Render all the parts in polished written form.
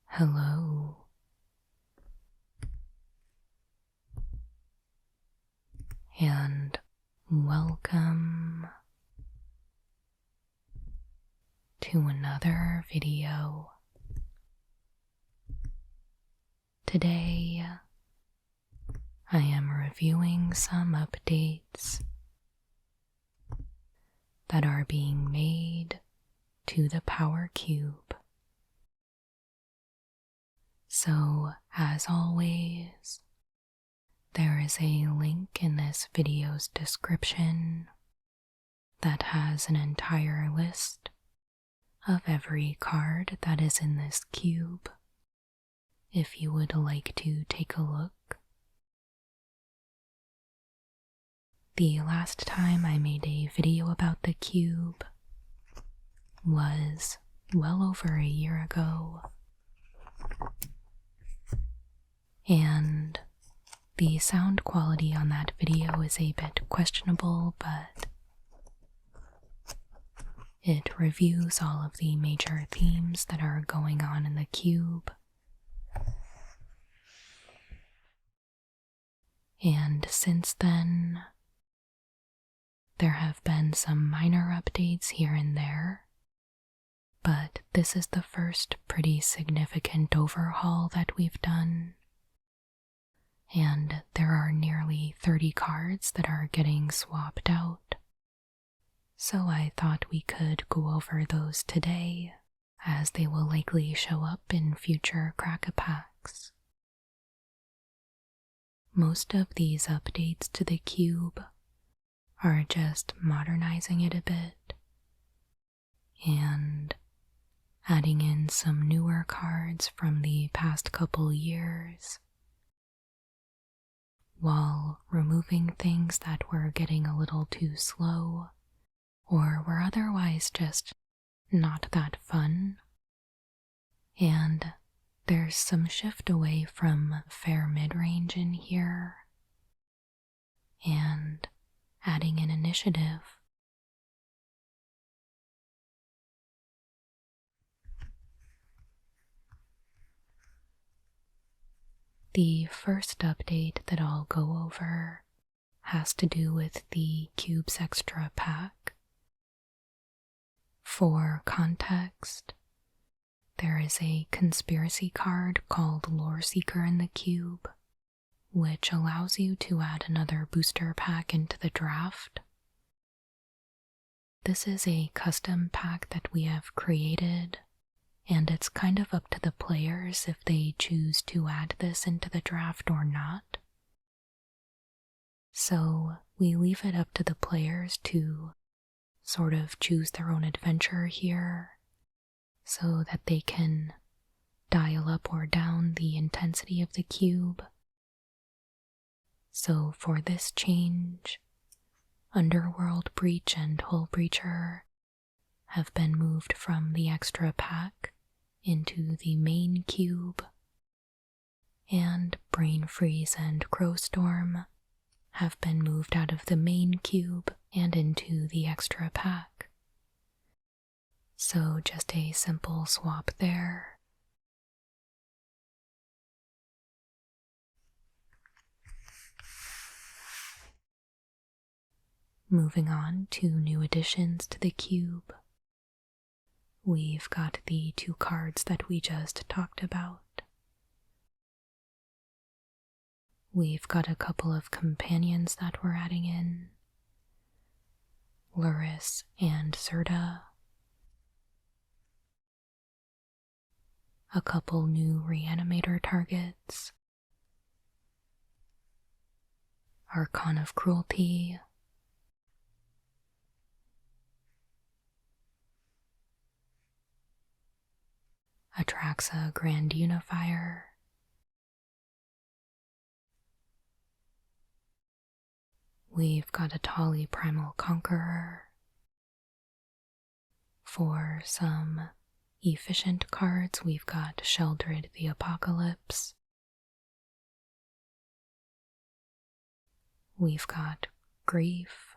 Hello, and welcome to another video. Today, I am reviewing some updates that are being made to the Power Cube. So, as always, there is a link in this video's description that has an entire list of every card that is in this cube, if you would like to take a look. The last time I made a video about the cube was well over a year ago, and the sound quality on that video is a bit questionable, but it reviews all of the major themes that are going on in the cube. And since then, there have been some minor updates here and there, but this is the first pretty significant overhaul that we've done. And there are nearly 30 cards that are getting swapped out. So I thought we could go over those today, as they will likely show up in future Crack-A-Packs. Most of these updates to the cube are just modernizing it a bit and adding in some newer cards from the past couple years, while removing things that were getting a little too slow or were otherwise just not that fun. And there's some shift away from fair mid-range in here and adding an initiative. The first update that I'll go over has to do with the Cubes Extra pack. For context, there is a conspiracy card called Lore Seeker in the cube, which allows you to add another booster pack into the draft. This is a custom pack that we have created, and it's kind of up to the players if they choose to add this into the draft or not. So we leave it up to the players to sort of choose their own adventure here, so that they can dial up or down the intensity of the cube. So for this change, Underworld Breach and Hull Breacher have been moved from the extra pack into the main cube, and Brain Freeze and Crowstorm have been moved out of the main cube and into the extra pack. So just a simple swap there. Moving on to new additions to the cube, we've got the two cards that we just talked about. We've got a couple of companions that we're adding in, Luris and Zerda. A couple new reanimator targets, Archon of Cruelty, Atraxa Grand Unifier, we've got a Tali Primal Conqueror. For some efficient cards, we've got Sheldred the Apocalypse. We've got grief.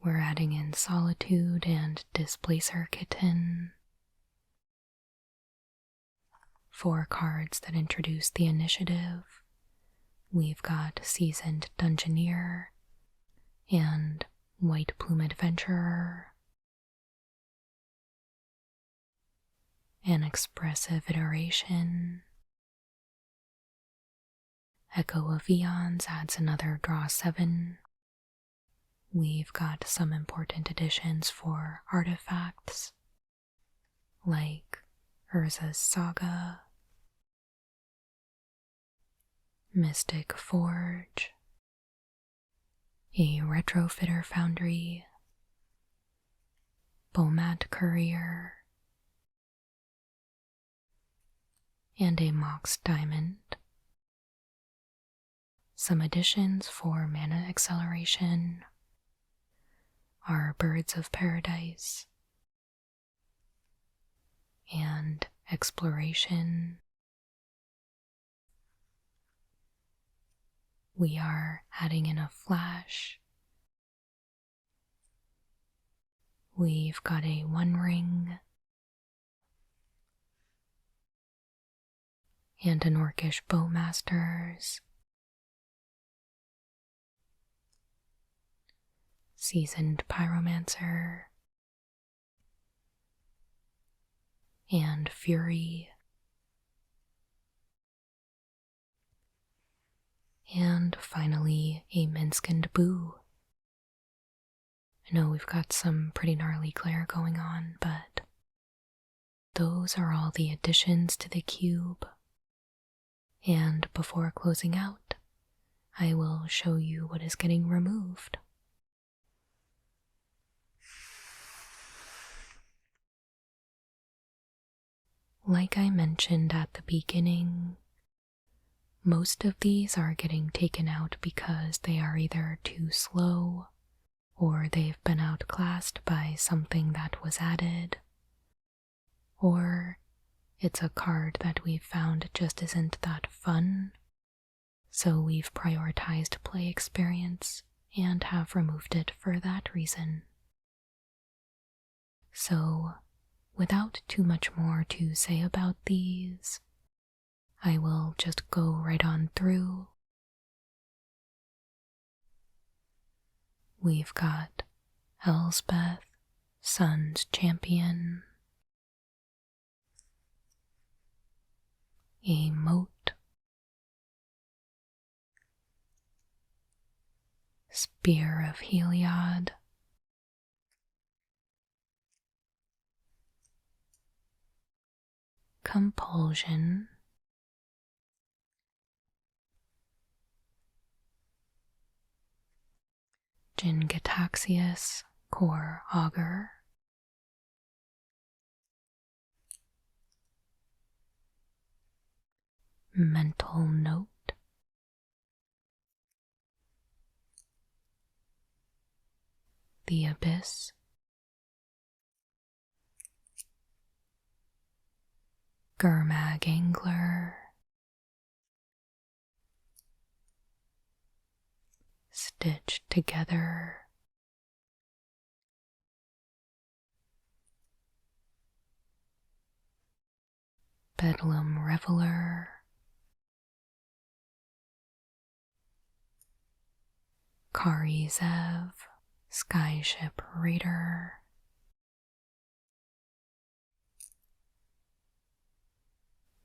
We're adding in Solitude and Displacer Kitten. 4 cards that introduce the initiative. We've got Seasoned Dungeoneer and White Plume Adventurer. An Expressive Iteration. Echo of Eons adds another draw 7. We've got some important additions for artifacts, like Urza's Saga, Mystic Forge, a Retrofitter Foundry, Bomat Courier, and a Mox Diamond. Some additions for mana acceleration are Birds of Paradise and Exploration. We are adding in a flash. We've got a One Ring and an Orcish Bowmasters, Seasoned Pyromancer, and Fury, and finally a Minskind Boo. I know we've got some pretty gnarly glare going on, but those are all the additions to the cube. And before closing out, I will show you what is getting removed. Like I mentioned at the beginning, most of these are getting taken out because they are either too slow or they've been outclassed by something that was added, or it's a card that we've found just isn't that fun, so we've prioritized play experience and have removed it for that reason. So, without too much more to say about these, I will just go right on through. We've got Elspeth, Sun's Champion, a Moat, Spear of Heliod, Compulsion, Jingataxius, Core Augur, Mental Note, The Abyss, Gurmag Angler, Stitched Together, Bedlam Reveler, Kari Zev, Skyship Raider,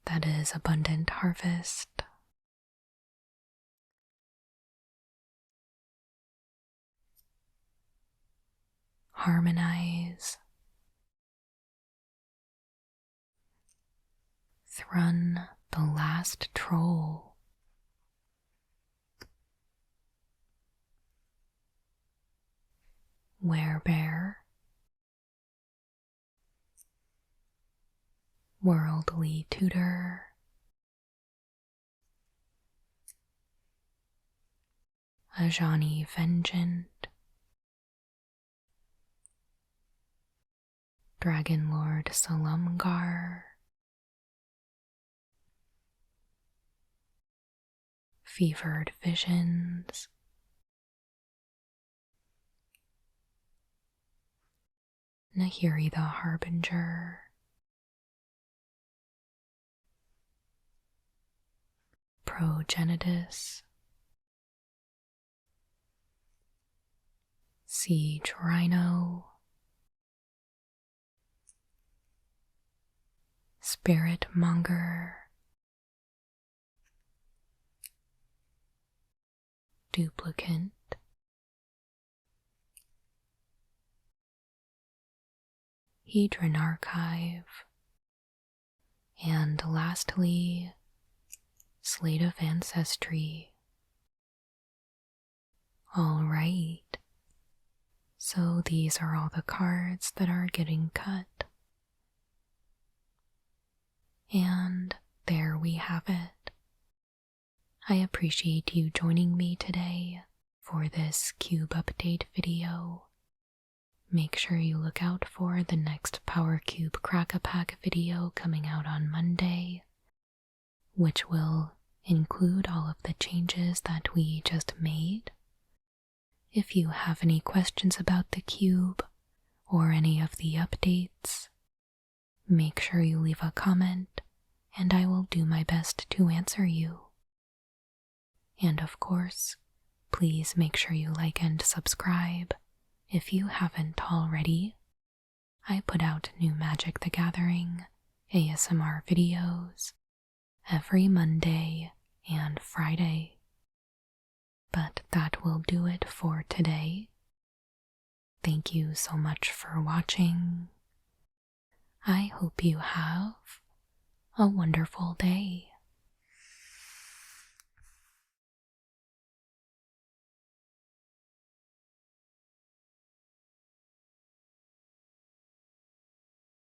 that is Abundant Harvest, Harmonize, Thrun the Last Troll, Werebear, Worldly Tutor, Ajani Vengeant, Dragonlord Salumgar, fevered visions. Nahiri the Harbinger, Progenitus, Siege Rhino, Spirit Monger, Duplicant, Hedron Archive, and lastly, Slate of Ancestry. Alright, so these are all the cards that are getting cut. And there we have it. I appreciate you joining me today for this cube update video. Make sure you look out for the next Power Cube Crack-a-Pack video coming out on Monday, which will include all of the changes that we just made. If you have any questions about the cube or any of the updates, make sure you leave a comment and I will do my best to answer you. And of course, please make sure you like and subscribe if you haven't already. I put out new Magic the Gathering ASMR videos every Monday and Friday. But that will do it for today. Thank you so much for watching. I hope you have a wonderful day.